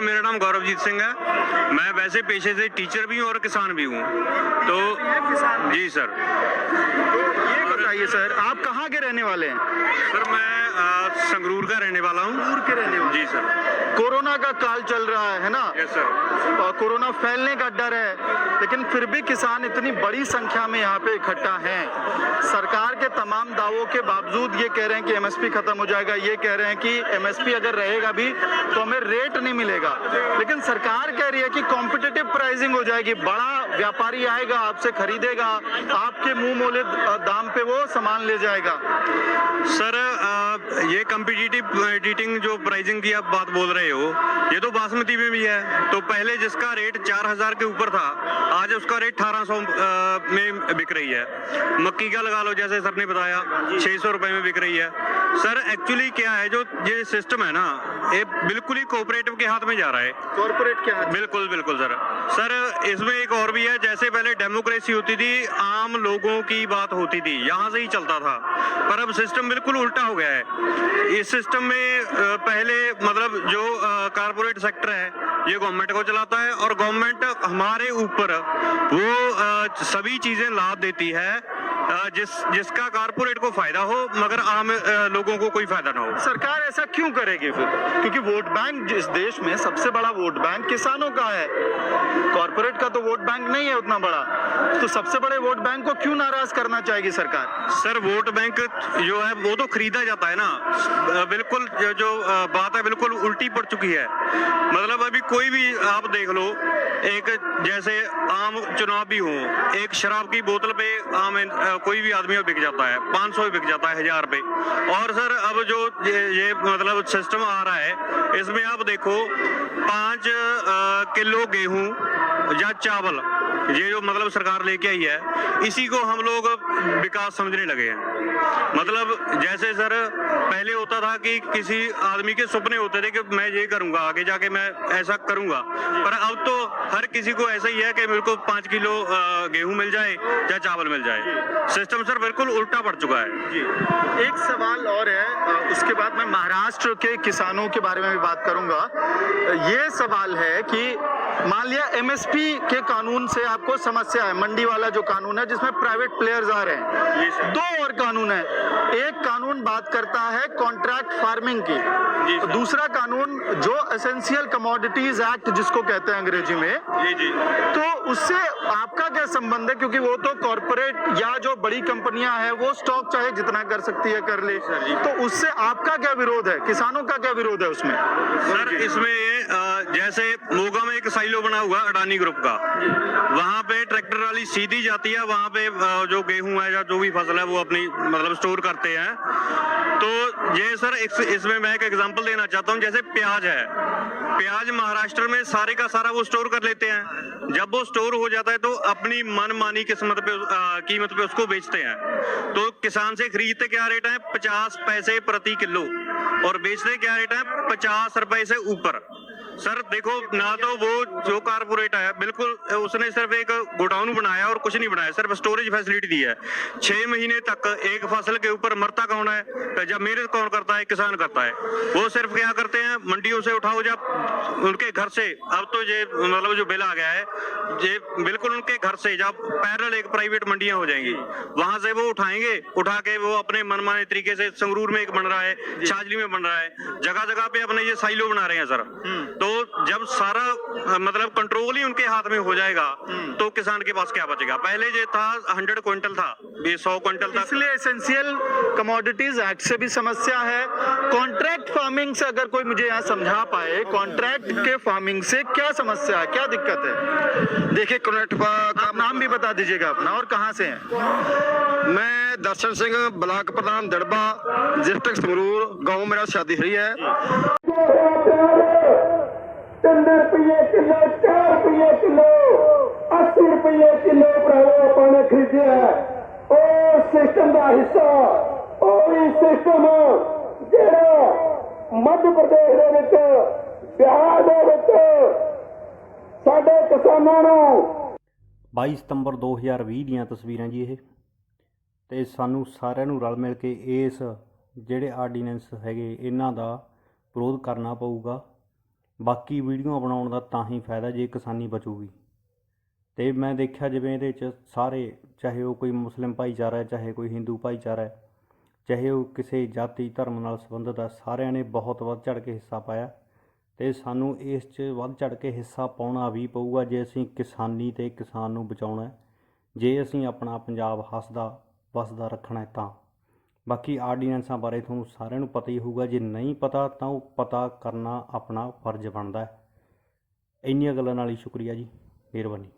मेरा नाम गौरवजीत सिंह है। मैं वैसे पेशे से टीचर भी हूँ और किसान भी हूँ। तो जी सर। ये बताइए सर, आप कहाँ के रहने वाले हैं? सर मैं संगरूर का रहने वाला हूँ। संगरूर के रहने वाले? जी सर। कोरोना का काल चल रहा है ना? Yes sir. और कोरोना फैलने का डर है, लेकिन फिर भी किसान इतनी बड़ी संख्या में यहाँ पे इकट्ठा हैं। सरकार के तमाम दावों के बावजूद ये कह रहे हैं कि एमएसपी खत्म हो जाएगा, ये कह रहे हैं कि एमएसपी अगर रहेगा भी तो हमें रेट नहीं मिलेगा, लेकिन सरकार कह रही है कि कॉम्पिटिटिव प्राइसिंग हो जाएगी, बड़ा व्यापारी आएगा, आपसे खरीदेगा, आपके मुंह मोले दाम पे वो सामान ले जाएगा। सर ये कॉम्पिटिटिव ईटिंग जो प्राइसिंग की आप बात बोल रहे हो, ये तो बासमती में भी है। तो पहले जिसका रेट 4000 के ऊपर था, आज उसका रेट 1800 में बिक रही है। मक्की का लगा लो, जैसे सर ने बताया 600 रुपए में बिक रही है। सर एक्चुअली क्या है, जो ये सिस्टम है ना, ये बिल्कुल ही कोऑपरेटिव के हाथ में जा रहा है। कॉर्पोरेट के हाथ? बिल्कुल बिल्कुल सर। सर इसमें एक और भी है, जैसे पहले डेमोक्रेसी होती थी, आम लोगों की बात होती थी, यहाँ से ही चलता था, पर अब सिस्टम बिल्कुल उल्टा हो गया है। इस सिस्टम में पहले मतलब जो कारपोरेट सेक्टर है ये गवर्नमेंट को चलाता है, और गवर्नमेंट हमारे ऊपर वो सभी चीजें लाद देती है जिसका कारपोरेट को फायदा हो, मगर आम लोगों को कोई फायदा ना हो। सरकार ऐसा क्यों करेगी फिर? क्योंकि वोट बैंक इस देश में सबसे बड़ा वोट बैंक किसानों का है, कॉर्पोरेट का तो वोट बैंक नहीं है उतना बड़ा, तो सबसे बड़े वोट बैंक को क्यों नाराज करना चाहेगी सरकार? सर वोट बैंक जो है वो तो खरीदा जाता है ना। बिल्कुल जो बात है बिल्कुल उल्टी पड़ चुकी है। मतलब अभी कोई भी आप देख लो, एक जैसे आम चुनाव भी हो, एक शराब की बोतल पे आम कोई भी आदमी बिक जाता है, 500 बिक जाता है, 1000 पे। और सर अब जो ये मतलब सिस्टम आ रहा है, इसमें आप देखो 5 किलो गेहूं या चावल, ये जो मतलब सरकार लेके आई है, इसी को हम लोग विकास समझने लगे हैं। मतलब जैसे सर पहले होता था कि किसी आदमी के सपने होते थे कि मैं ये करूंगा, आगे जाके मैं ऐसा करूंगा, पर अब तो हर किसी को ऐसा ही है कि मेरे को 5 किलो गेहूं मिल जाए या चावल मिल जाए। सिस्टम सर बिल्कुल उल्टा पड़ चुका है। जी। एक सवाल और है, उसके बाद मैं महाराष्ट्र के किसानों के बारे में भी बात करूंगा। ये सवाल है कि मान लिया एमएसपी के कानून से आपको समस्या है, मंडी वाला जो कानून है जिसमें प्राइवेट प्लेयर्स आ रहे हैं, 2 और कानून है। एक कानून बात करता है कॉन्ट्रैक्ट फार्मिंग की, दूसरा कानून जो एसेंशियल कमोडिटीज एक्ट जिसको कहते हैं अंग्रेजी में, तो उससे आपका क्या संबंध है? क्योंकि वो तो कॉर्पोरेट या जो बड़ी कंपनियां हैं वो स्टॉक चाहे जितना कर सकती है कर ले, तो उससे आपका क्या विरोध है, किसानों का क्या विरोध है उसमें? सर इसमें जैसे मोगा में एक साइलो बना हुआ अडानी ग्रुप का, वहाँ पे ट्रैक्टर वाली सीधी जाती है, वहाँ पे जो गेहूं है या जो भी फसल है वो अपनी मतलब स्टोर करते हैं। तो ये सर इसमें मैं एक एग्जांपल देना चाहता हूँ, जैसे प्याज है, प्याज महाराष्ट्र में सारे का सारा वो स्टोर कर लेते हैं। जब वो स्टोर हो जाता है तो अपनी मनमानी कीमत पे उसको बेचते हैं। तो किसान से खरीदते क्या रेट है? 50 पैसे प्रति किलो, और बेचते क्या रेट है? 50 रुपए से ऊपर। सर देखो ना, तो वो जो कारपोरेट है बिल्कुल उसने सिर्फ एक गोडाउन बनाया और कुछ नहीं बनाया, सिर्फ स्टोरेज फैसिलिटी दी है। 6 महीने तक एक फसल के ऊपर मरता कौन है? जब मेहनत कौन करता है? किसान करता है। वो सिर्फ क्या करते हैं, मंडियों से उठाओ, जब उनके घर से, अब तो ये मतलब जो बिल आ गया है, ये बिल्कुल उनके घर से जब पैरेलल एक प्राइवेट मंडियां हो जाएंगी, वहां से वो उठाएंगे, उठा के वो अपने मनमाने तरीके से, संगरूर में एक बन रहा है, छाजली में बन रहा है, जगह जगह पे अपने ये साइलो बना रहे हैं सर। तो जब सारा मतलब कंट्रोल ही उनके हाथ में हो जाएगा तो किसान के पास क्या बचेगा? पहले ये था 100 क्विंटल था, ये 100 क्विंटल था। इसलिए एसेंशियल कमोडिटीज एक्ट से भी समस्या है। कॉन्ट्रैक्ट फार्मिंग से अगर कोई मुझे यहाँ समझा पाए, कॉन्ट्रैक्ट के फार्मिंग से क्या समस्या है, क्या दिक्कत है? देखिए कॉन्ट्रैक्ट आप नाम भी बता दीजिएगा अपना और कहाँ से हैं? मैं दर्शन सिंह, ब्लॉक प्रधान दड़बा, डिस्ट्रिक्ट संगरूर, गांव मेरा शादी हुई है। 3 रुपये किलो, 4 रुपये किलो, 80 रुपये किलो भरावो अपने खरीदे है। और सिस्टम का हिस्सा और सिस्टम जो मध्य प्रदेश बिहार साडे किसानों ਨੂੰ 22 ਸਤੰਬਰ 2020 ਦੀਆਂ ਤਸਵੀਰਾਂ ਜੀ ਇਹ, ਤੇ ਸਾਨੂੰ ਸਾਰਿਆਂ ਨੂੰ ਰਲ ਮਿਲ ਕੇ ਇਸ ਜਿਹੜੇ ਆਰਡੀਨੈਂਸ ਹੈਗੇ ਇਹਨਾਂ ਦਾ ਵਿਰੋਧ ਕਰਨਾ ਪਊਗਾ। ਬਾਕੀ ਵੀਡੀਓ ਬਣਾਉਣ ਦਾ ਤਾਂ ਹੀ ਫਾਇਦਾ ਜੇ ਕਿਸਾਨੀ ਬਚੂਗੀ। ਅਤੇ ਮੈਂ ਦੇਖਿਆ ਜਿਵੇਂ ਇਹਦੇ 'ਚ ਸਾਰੇ, ਚਾਹੇ ਉਹ ਕੋਈ ਮੁਸਲਿਮ ਭਾਈਚਾਰਾ ਹੈ, ਚਾਹੇ ਕੋਈ ਹਿੰਦੂ ਭਾਈਚਾਰਾ ਹੈ, ਚਾਹੇ ਉਹ ਕਿਸੇ ਜਾਤੀ ਧਰਮ ਨਾਲ ਸੰਬੰਧਿਤ ਹੈ, ਸਾਰਿਆਂ ਨੇ ਬਹੁਤ ਵੱਧ ਚੜ੍ਹ ਕੇ ਹਿੱਸਾ ਪਾਇਆ। ਅਤੇ ਸਾਨੂੰ ਇਸ 'ਚ ਵੱਧ ਚੜ੍ਹ ਕੇ ਹਿੱਸਾ ਪਾਉਣਾ ਵੀ ਪਊਗਾ ਜੇ ਅਸੀਂ ਕਿਸਾਨੀ ਅਤੇ ਕਿਸਾਨ ਨੂੰ ਬਚਾਉਣਾ ਹੈ, ਜੇ ਅਸੀਂ ਆਪਣਾ ਪੰਜਾਬ ਹੱਸਦਾ ਵਸਦਾ ਰੱਖਣਾ ਹੈ ਤਾਂ। ਬਾਕੀ ਆਰਡੀਨੈਂਸਾਂ ਬਾਰੇ ਤੁਹਾਨੂੰ ਸਾਰਿਆਂ ਨੂੰ ਪਤਾ ਹੀ ਹੋਊਗਾ, ਜੇ ਨਹੀਂ ਪਤਾ ਤਾਂ ਉਹ ਪਤਾ ਕਰਨਾ ਆਪਣਾ ਫਰਜ਼ ਬਣਦਾ ਹੈ। ਇੰਨੀਆਂ ਗੱਲਾਂ ਨਾਲ ਹੀ ਸ਼ੁਕਰੀਆ ਜੀ, ਮਿਹਰਬਾਨੀ।